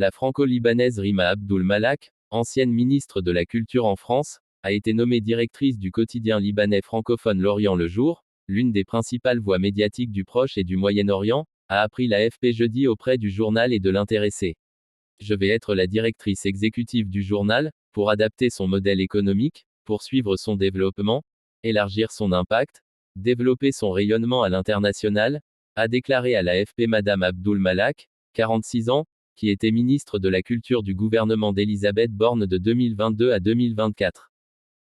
La franco-libanaise Rima Abdul Malak, ancienne ministre de la Culture en France, a été nommée directrice du quotidien libanais francophone L'Orient le Jour, l'une des principales voix médiatiques du Proche et du Moyen-Orient, a appris l'AFP jeudi auprès du journal et de l'intéressé. Je vais être la directrice exécutive du journal, pour adapter son modèle économique, poursuivre son développement, élargir son impact, développer son rayonnement à l'international, a déclaré à l'AFP Madame Abdul Malak, 46 ans, qui était ministre de la Culture du gouvernement d'Elisabeth Borne de 2022 à 2024.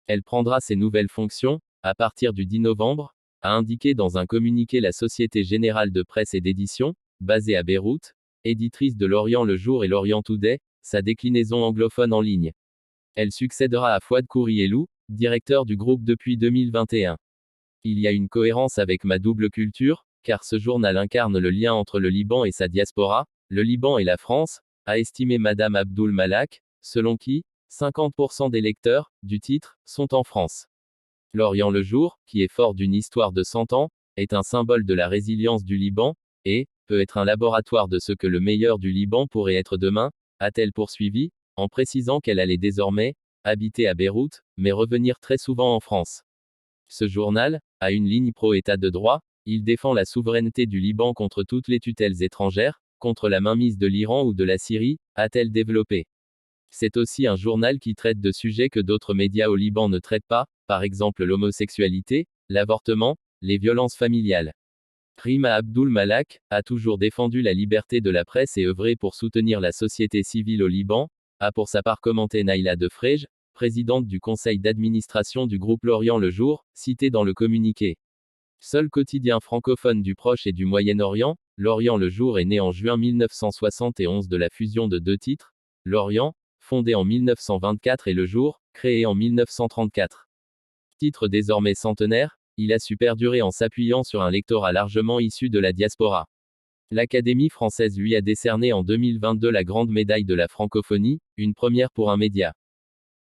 Elle prendra ses nouvelles fonctions, à partir du 10 novembre, a indiqué dans un communiqué la Société Générale de Presse et d'Édition, basée à Beyrouth, éditrice de L'Orient le Jour et L'Orient Today, sa déclinaison anglophone en ligne. Elle succédera à Fouad Kourielou, directeur du groupe depuis 2021. Il y a une cohérence avec ma double culture, car ce journal incarne le lien entre le Liban et sa diaspora, le Liban et la France, a estimé Madame Abdul Malak, selon qui 50% des lecteurs du titre sont en France. L'Orient le Jour, qui est fort d'une histoire de 100 ans, est un symbole de la résilience du Liban, et peut être un laboratoire de ce que le meilleur du Liban pourrait être demain, a-t-elle poursuivi, en précisant qu'elle allait désormais habiter à Beyrouth, mais revenir très souvent en France. Ce journal a une ligne pro-État de droit, il défend la souveraineté du Liban contre toutes les tutelles étrangères, contre la mainmise de l'Iran ou de la Syrie, a-t-elle développé. C'est aussi un journal qui traite de sujets que d'autres médias au Liban ne traitent pas, par exemple l'homosexualité, l'avortement, les violences familiales. Rima Abdul Malak a toujours défendu la liberté de la presse et œuvré pour soutenir la société civile au Liban, a pour sa part commenté Naïla Defrege, présidente du conseil d'administration du groupe L'Orient le Jour, cité dans le communiqué. Seul quotidien francophone du Proche et du Moyen-Orient, L'Orient le Jour est né en juin 1971 de la fusion de deux titres, L'Orient, fondé en 1924 et Le Jour, créé en 1934. Titre désormais centenaire, il a su perdurer en s'appuyant sur un lectorat largement issu de la diaspora. L'Académie française lui a décerné en 2022 la Grande Médaille de la francophonie, une première pour un média.